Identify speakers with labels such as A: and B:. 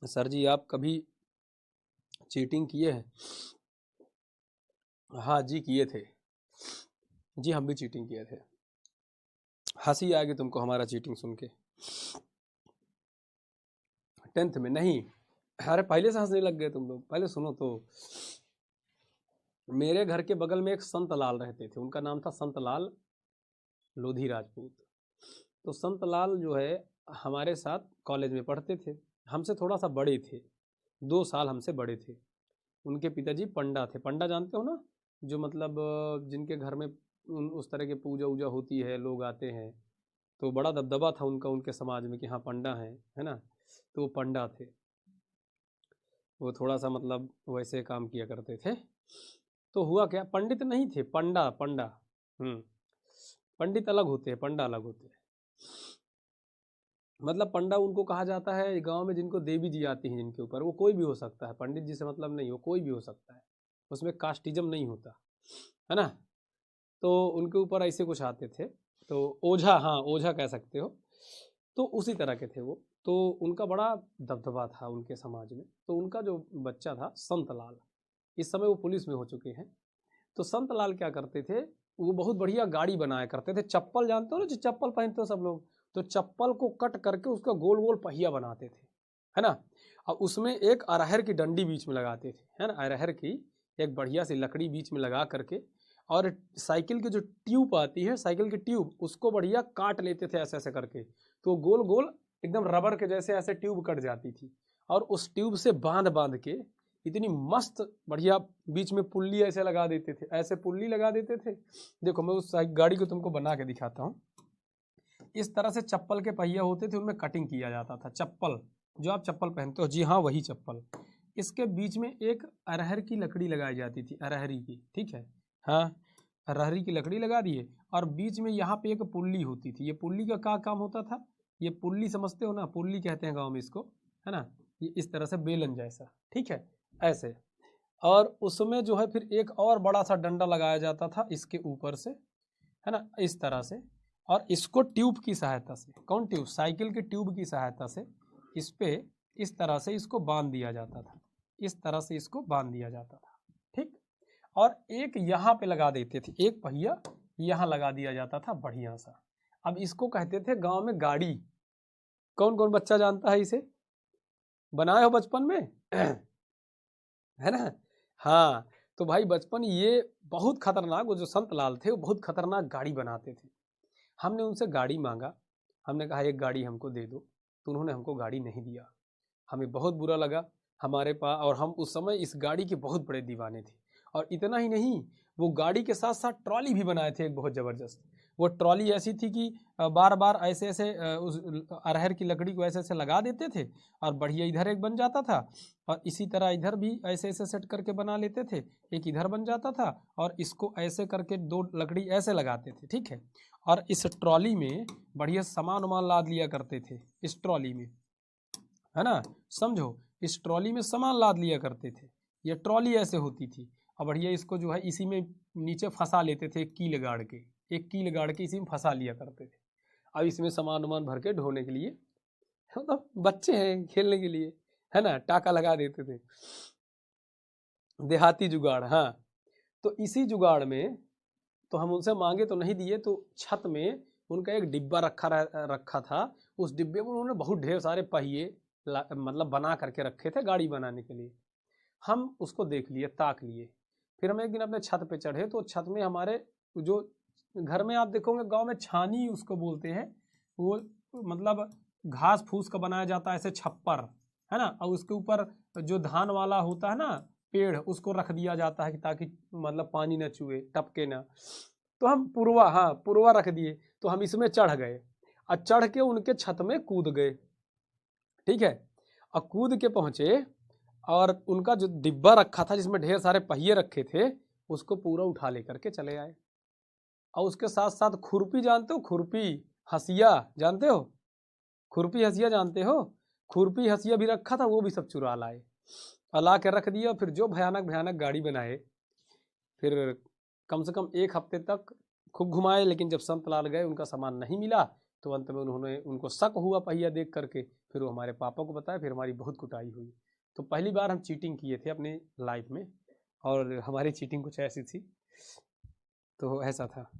A: Sir जी आप कभी cheating किए हैं? हाँ जी किए थे जी, हम भी चीटिंग किए थे। हंसी आ गई तुमको हमारा चीटिंग सुन के? 10th में नहीं, अरे पहले से हंसने लग गए तुम लोग। पहले सुनो तो, मेरे घर के बगल में एक संत लाल रहते थे, उनका नाम था संत लाल लोधी राजपूत। तो संत लाल जो है हमारे साथ कॉलेज में पढ़ते थे, हमसे थोड़ा सा बड़े थे, 2 साल हमसे बड़े थे। उनके पिताजी पंडा थे। पंडा जानते हो ना, जो मतलब जिनके घर में उस तरह की पूजा वूजा होती है, लोग आते हैं, तो बड़ा दबदबा था उनका उनके समाज में कि हाँ पंडा है ना। तो वो पंडा थे, वो थोड़ा सा मतलब वैसे काम किया करते थे। तो हुआ क्या, पंडित नहीं थे, पंडा पंडा। पंडित अलग होते हैं, पंडा अलग होते हैं। मतलब पंडा उनको कहा जाता है गांव में जिनको देवी जी आती हैं जिनके ऊपर, वो कोई भी हो सकता है, पंडित जी से मतलब नहीं, वो कोई भी हो सकता है, उसमें कास्टिज्म नहीं होता है ना। तो उनके ऊपर ऐसे कुछ आते थे, तो ओझा, हाँ ओझा कह सकते हो। तो उसी तरह के थे वो। तो उनका बड़ा दबदबा था उनके समाज में। तो उनका जो बच्चा था संत लाल, इस समय वो पुलिस में हो चुके हैं। तो संत लाल क्या करते थे, वो बहुत बढ़िया गाड़ी बनाया करते थे। चप्पल जानते हो ना, जो चप्पल पहनते हो सब लोग, तो चप्पल को कट करके उसका गोल गोल पहिया बनाते थे, है ना। और उसमें एक अरहर की डंडी बीच में लगाते थे, है ना, अरहर की एक बढ़िया सी लकड़ी बीच में लगा करके, और साइकिल की जो ट्यूब आती है, साइकिल की ट्यूब, उसको बढ़िया काट लेते थे ऐसे ऐसे करके, तो गोल गोल एकदम रबर के जैसे ऐसे ट्यूब कट जाती थी। और उस ट्यूब से बांध बांध के इतनी मस्त बढ़िया बीच में पुल्ली ऐसे लगा देते थे, ऐसे पुल्ली लगा देते थे। देखो मैं उस गाड़ी को तुमको बना के दिखाता हूँ। इस तरह से चप्पल के पहिया होते थे, उनमें कटिंग किया जाता था। चप्पल जो आप चप्पल पहनते हो, जी हाँ वही चप्पल, इसके बीच में एक अरहर की लकड़ी लगाई जाती थी, अरहरी की, ठीक है। हाँ, अरहरी की लकड़ी लगा दिए, और बीच में यहाँ पे एक पुल्ली होती थी। ये पुल्ली का क्या काम होता था, ये पुल्ली समझते हो ना, पुल्ली कहते हैं गाँव में इसको, है ना। ये इस तरह से बेलन जैसा, ठीक है, ऐसे। और उसमें जो है फिर एक और बड़ा सा डंडा लगाया जाता था इसके ऊपर से, है ना, इस तरह से। और इसको ट्यूब की सहायता से, कौन ट्यूब, साइकिल की ट्यूब की सहायता से इस पे इस तरह से इसको बांध दिया जाता था, इस तरह से इसको बांध दिया जाता था, ठीक। और एक यहाँ पे लगा देते थे, एक पहिया यहाँ लगा दिया जाता था बढ़िया सा। अब इसको कहते थे गांव में गाड़ी। कौन कौन बच्चा जानता है इसे, बनाए हो बचपन में है ना। हाँ, तो भाई बचपन ये बहुत खतरनाक, वो जो संत लाल थे वो बहुत खतरनाक गाड़ी बनाते थे। हमने उनसे गाड़ी मांगा, हमने कहा एक गाड़ी हमको दे दो, तो उन्होंने हमको गाड़ी नहीं दिया। हमें बहुत बुरा लगा। हमारे पास, और हम उस समय इस गाड़ी के बहुत बड़े दीवाने थे। और इतना ही नहीं, वो गाड़ी के साथ साथ ट्रॉली भी बनाए थे एक बहुत ज़बरदस्त। वो ट्रॉली ऐसी थी कि बार बार ऐसे ऐसे उस अरहर की लकड़ी को ऐसे ऐसे लगा देते थे, और बढ़िया इधर एक बन जाता था, और इसी तरह इधर भी ऐसे ऐसे सेट करके बना लेते थे, एक इधर बन जाता था, और इसको ऐसे करके दो लकड़ी ऐसे लगाते थे, ठीक है। और इस ट्रॉली में बढ़िया सामान वामान लाद लिया करते थे, इस ट्रॉली में, है ना, समझो, इस ट्रॉली में सामान लाद लिया करते थे। ये ट्रॉली ऐसे होती थी, और बढ़िया इसको जो है इसी में नीचे फंसा लेते थे, एक कील गाड़ के, एक कील गाड़ के इसी में फंसा लिया करते थे। अब इसमें सामान वामान भर के ढोने के लिए, मतलब बच्चे हैं खेलने के लिए, है ना, टाका लगा देते थे, देहाती जुगाड़, हाँ। तो इसी जुगाड़ में, तो हम उनसे मांगे तो नहीं दिए, तो छत में उनका एक डिब्बा रखा था। उस डिब्बे में उन्होंने बहुत ढेर सारे पहिए मतलब बना करके रखे थे गाड़ी बनाने के लिए। हम उसको देख लिए, ताक लिए। फिर हम एक दिन अपने छत पे चढ़े, तो छत में हमारे जो घर में आप देखोगे गांव में छानी उसको बोलते हैं, वो मतलब घास फूस का बनाया जाता है ऐसे छप्पर, है ना, और उसके ऊपर जो धान वाला होता है ना पेड़, उसको रख दिया जाता है कि ताकि मतलब पानी न चुए, टपके ना। तो हम पुरवा, हाँ पुरवा रख दिए, तो हम इसमें चढ़ गए, और चढ़ के उनके छत में कूद गए, ठीक है। और कूद के पहुंचे, और उनका जो डिब्बा रखा था जिसमें ढेर सारे पहिए रखे थे, उसको पूरा उठा लेकर के चले आए। और उसके साथ साथ खुरपी, जानते हो खुरपी, हसिया जानते हो, खुरपी हसिया जानते हो, खुरपी हसिया भी रखा था, वो भी सब चुरा लाए और ला के रख दिया। फिर जो भयानक भयानक गाड़ी बनाए, फिर कम से कम 1 हफ्ते तक खूब घुमाए, लेकिन जब संत लाल गए उनका सामान नहीं मिला। तो अंत में उनको शक हुआ पहिया देख करके, फिर वो हमारे पापा को बताया, फिर हमारी बहुत कुटाई हुई। तो पहली बार हम चीटिंग किए थे अपनी लाइफ में, और हमारी चीटिंग कुछ ऐसी थी, तो ऐसा था।